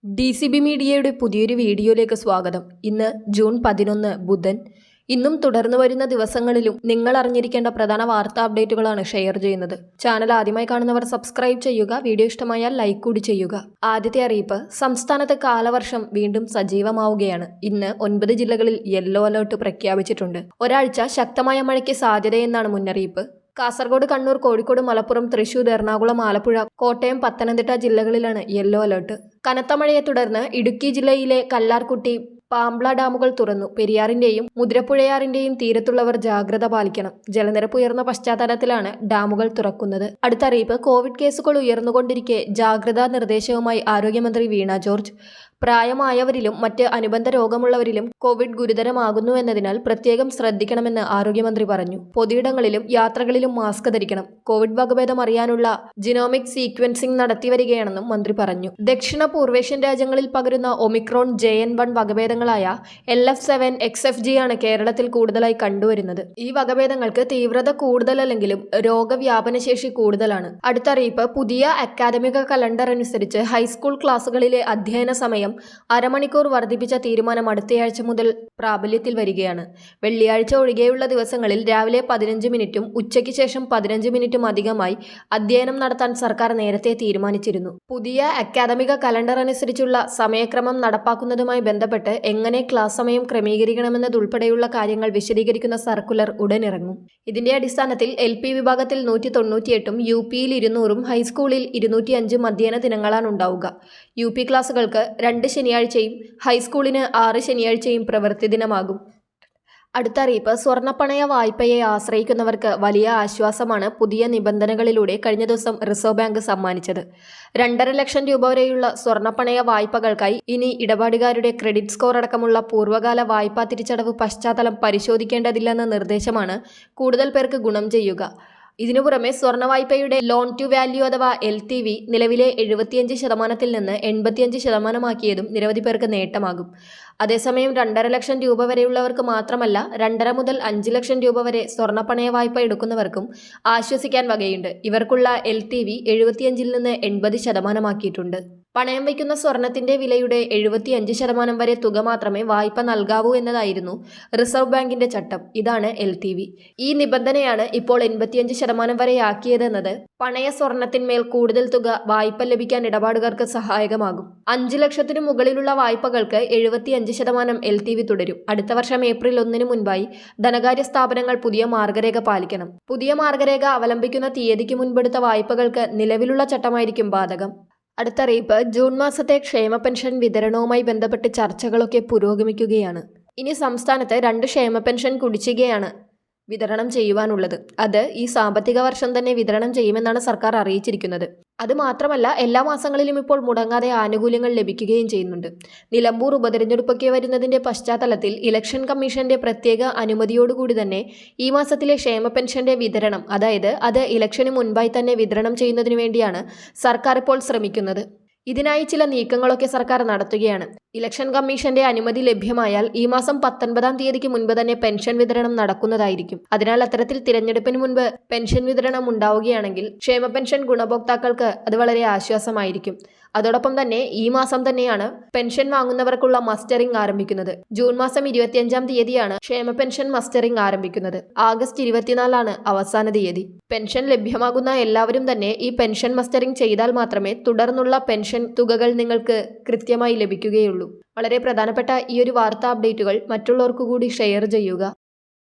DCB മീഡിയയുടെ പുതിയൊരു വീഡിയോയിലേക്ക് സ്വാഗതം. ഇന്ന് ജൂൺ 11 ബുധൻ. ഇന്നും തുടർന്നു വരുന്ന ദിവസങ്ങളിലും നിങ്ങൾ അറിഞ്ഞിരിക്കേണ്ട പ്രധാന വാർത്താ അപ്ഡേറ്റുകളാണ് ഷെയർ ചെയ്യുന്നത്. ചാനൽ ആദ്യമായി കാണുന്നവർ സബ്സ്ക്രൈബ് ചെയ്യുക. വീഡിയോ ഇഷ്ടമായാൽ ലൈക്ക് കൂടി ചെയ്യുക. ആദ്യത്തെ അറിയിപ്പ്, സംസ്ഥാനത്ത് കാലവർഷം വീണ്ടും സജീവമാവുകയാണ്. ഇന്ന് 9 ജില്ലകളിൽ യെല്ലോ അലേർട്ട് പ്രഖ്യാപിച്ചിട്ടുണ്ട്. ഒരാഴ്ച ശക്തമായ മഴയ്ക്ക് സാധ്യതയെന്നാണ് മുന്നറിയിപ്പ്. കാസർഗോഡ്, കണ്ണൂർ, കോഴിക്കോട്, മലപ്പുറം, തൃശൂർ, എറണാകുളം, ആലപ്പുഴ, കോട്ടയം, പത്തനംതിട്ട ജില്ലകളിലാണ് യെല്ലോ അലേർട്ട്. കനത്ത മഴയെ തുടർന്ന് ഇടുക്കി ജില്ലയിലെ കല്ലാർകുട്ടി, പാംബ്ല ഡാമുകൾ തുറന്നു. പെരിയാറിന്റെയും മുതിരപ്പുഴയാറിന്റെയും തീരത്തുള്ളവർ ജാഗ്രത പാലിക്കണം. ജലനിരപ്പ് ഉയർന്ന പശ്ചാത്തലത്തിലാണ് ഡാമുകൾ തുറക്കുന്നത്. അടുത്ത അറിയിപ്പ്, കോവിഡ് കേസുകൾ ഉയർന്നുകൊണ്ടിരിക്കെ ജാഗ്രതാ നിർദ്ദേശവുമായി ആരോഗ്യമന്ത്രി വീണ ജോർജ്. പ്രായമായവരിലും മറ്റ് അനുബന്ധ രോഗമുള്ളവരിലും കോവിഡ് ഗുരുതരമാകുന്നുവെന്നതിനാൽ പ്രത്യേകം ശ്രദ്ധിക്കണമെന്ന് ആരോഗ്യമന്ത്രി പറഞ്ഞു. പൊതുയിടങ്ങളിലും യാത്രകളിലും മാസ്ക് ധരിക്കണം. കോവിഡ് വകഭേദം അറിയാനുള്ള ജിനോമിക് സീക്വൻസിംഗ് നടത്തിവരികയാണെന്നും മന്ത്രി പറഞ്ഞു. ദക്ഷിണ പൂർവേഷ്യൻ രാജ്യങ്ങളിൽ പകരുന്ന ഒമിക്രോൺ JN.1 വകഭേദങ്ങളായ LF7, XFG ആണ് കേരളത്തിൽ കൂടുതലായി കണ്ടുവരുന്നത്. ഈ വകഭേദങ്ങൾക്ക് തീവ്രത കൂടുതലല്ലെങ്കിലും രോഗവ്യാപനശേഷി കൂടുതലാണ്. അടുത്ത അറിയിപ്പ്, പുതിയ അക്കാദമിക കലണ്ടർ അനുസരിച്ച് ഹൈസ്കൂൾ ക്ലാസുകളിലെ അധ്യയന സമയം അരമണിക്കൂർ വർദ്ധിപ്പിച്ച തീരുമാനം അടുത്തയാഴ്ച മുതൽ പ്രാബല്യത്തിൽ വരികയാണ്. വെള്ളിയാഴ്ച ഒഴികെയുള്ള ദിവസങ്ങളിൽ രാവിലെ 15 മിനിറ്റും ഉച്ചയ്ക്ക് ശേഷം 15 മിനിറ്റും അധികമായി അധ്യയനം നടത്താൻ സർക്കാർ നേരത്തെ തീരുമാനിച്ചിരുന്നു. പുതിയ അക്കാദമിക കലണ്ടർ അനുസരിച്ചുള്ള സമയക്രമം നടപ്പാക്കുന്നതുമായി ബന്ധപ്പെട്ട് എങ്ങനെ ക്ലാസ് സമയം ക്രമീകരിക്കണമെന്നതുൾപ്പെടെയുള്ള കാര്യങ്ങൾ വിശദീകരിക്കുന്ന സർക്കുലർ ഉടനിറങ്ങും. ഇതിന്റെ അടിസ്ഥാനത്തിൽ LP വിഭാഗത്തിൽ 198ഉം UPയിൽ 200ഉം ഹൈസ്കൂളിൽ 205 അധ്യയന ദിനങ്ങളാണ് ഉണ്ടാവുക. UP ക്ലാസുകൾക്ക് 2 ശനിയാഴ്ചയും ഹൈസ്കൂളിന് 6 ശനിയാഴ്ചയും പ്രവൃത്തി ദിനമാകും. അടുത്ത അറിയിപ്പ്, സ്വർണ്ണപ്പണയ വായ്പയെ ആശ്രയിക്കുന്നവർക്ക് വലിയ ആശ്വാസമാണ് പുതിയ നിബന്ധനകളിലൂടെ കഴിഞ്ഞ ദിവസം റിസർവ് ബാങ്ക് സമ്മാനിച്ചത്. 2.5 ലക്ഷം രൂപ വരെയുള്ള സ്വർണ്ണപ്പണയ വായ്പകൾക്കായി ഇനി ഇടപാടുകാരുടെ ക്രെഡിറ്റ് സ്കോർ അടക്കമുള്ള പൂർവ്വകാല വായ്പാ തിരിച്ചടവ് പശ്ചാത്തലം പരിശോധിക്കേണ്ടതില്ലെന്ന നിർദ്ദേശമാണ് കൂടുതൽ പേർക്ക് ഗുണം ചെയ്യുക. ഇതിനു പുറമെ സ്വർണ്ണ വായ്പയുടെ ലോൺ ടു വാല്യൂ അഥവാ LTV നിലവിലെ 75% നിന്ന് 85% നിരവധി പേർക്ക് നേട്ടമാകും. അതേസമയം 2.5 ലക്ഷം രൂപ വരെയുള്ളവർക്ക് മാത്രമല്ല 2.5 മുതൽ 5 ലക്ഷം രൂപ വരെ സ്വർണ്ണപ്പണയ വായ്പ എടുക്കുന്നവർക്കും ആശ്വസിക്കാൻ വകയുണ്ട്. ഇവർക്കുള്ള LTV 75 നിന്ന് 80% പണയം വയ്ക്കുന്ന സ്വർണത്തിന്റെ വിലയുടെ 75% വരെ തുക മാത്രമേ വായ്പ നൽകാവൂ എന്നതായിരുന്നു റിസർവ് ബാങ്കിന്റെ ചട്ടം. ഇതാണ് LTV. ഈ നിബന്ധനയാണ് ഇപ്പോൾ 85% വരെയാക്കിയതെന്നത് പണയ സ്വർണത്തിന്മേൽ കൂടുതൽ തുക വായ്പ ലഭിക്കാൻ ഇടപാടുകാർക്ക് സഹായകമാകും. 5 ലക്ഷത്തിനു മുകളിലുള്ള വായ്പകൾക്ക് 75% LTV തുടരും. അടുത്ത വർഷം ഏപ്രിൽ 1 മുൻപായി ധനകാര്യ സ്ഥാപനങ്ങൾ പുതിയ മാർഗരേഖ പാലിക്കണം. പുതിയ മാർഗരേഖ അവലംബിക്കുന്ന തീയതിക്ക് മുൻപെടുത്ത വായ്പകൾക്ക് നിലവിലുള്ള ചട്ടമായിരിക്കും ബാധകം. അടുത്ത അറിയിപ്പ്, ജൂൺ മാസത്തെ ക്ഷേമ പെൻഷൻ വിതരണവുമായി ബന്ധപ്പെട്ട് ചർച്ചകളൊക്കെ പുരോഗമിക്കുകയാണ്. ഇനി സംസ്ഥാനത്ത് 2 ക്ഷേമ പെൻഷൻ കുടിശ്ശികയാണ് വിതരണം ചെയ്യുവാനുള്ളത്. അത് ഈ സാമ്പത്തിക വർഷം തന്നെ വിതരണം ചെയ്യുമെന്നാണ് സർക്കാർ അറിയിച്ചിരിക്കുന്നത്. അതുമാത്രമല്ല, എല്ലാ മാസങ്ങളിലും ഇപ്പോൾ മുടങ്ങാതെ ആനുകൂല്യങ്ങൾ ലഭിക്കുകയും ചെയ്യുന്നുണ്ട്. നിലമ്പൂർ ഉപതെരഞ്ഞെടുപ്പൊക്കെ വരുന്നതിന്റെ പശ്ചാത്തലത്തിൽ ഇലക്ഷൻ കമ്മീഷന്റെ പ്രത്യേക അനുമതിയോടുകൂടി തന്നെ ഈ മാസത്തിലെ ക്ഷേമ പെൻഷന്റെ വിതരണം, അതായത് അത് ഇലക്ഷന് മുൻപായി തന്നെ വിതരണം ചെയ്യുന്നതിനു വേണ്ടിയാണ് സർക്കാർ ഇപ്പോൾ ശ്രമിക്കുന്നത്. ഇതിനായി ചില നീക്കങ്ങളൊക്കെ സർക്കാർ നടത്തുകയാണ്. ഇലക്ഷൻ കമ്മീഷന്റെ അനുമതി ലഭ്യമായാൽ ഈ മാസം 19-ാം തീയതിക്ക് മുൻപ് തന്നെ പെൻഷൻ വിതരണം നടക്കുന്നതായിരിക്കും. അതിനാൽ അത്തരത്തിൽ തിരഞ്ഞെടുപ്പിന് മുൻപ് പെൻഷൻ വിതരണം ഉണ്ടാവുകയാണെങ്കിൽ ക്ഷേമ പെൻഷൻ ഗുണഭോക്താക്കൾക്ക് അത് വളരെ ആശ്വാസമായിരിക്കും. അതോടൊപ്പം തന്നെ ഈ മാസം തന്നെയാണ് പെൻഷൻ വാങ്ങുന്നവർക്കുള്ള മസ്റ്ററിംഗ് ആരംഭിക്കുന്നത്. ജൂൺ മാസം 25-ാം തീയതിയാണ് ക്ഷേമ പെൻഷൻ മസ്റ്ററിംഗ് ആരംഭിക്കുന്നത്. ആഗസ്റ്റ് 24 അവസാന തീയതി. പെൻഷൻ ലഭ്യമാകുന്ന എല്ലാവരും തന്നെ ഈ പെൻഷൻ മസ്റ്ററിംഗ് ചെയ്താൽ മാത്രമേ തുടർന്നുള്ള പെൻഷൻ തുകകൾ നിങ്ങൾക്ക് കൃത്യമായി ലഭിക്കുകയുള്ളൂ. വളരെ പ്രധാനപ്പെട്ട ഈ ഒരു വാർത്താ അപ്ഡേറ്റുകൾ മറ്റുള്ളവർക്ക് കൂടി ഷെയർ ചെയ്യുക.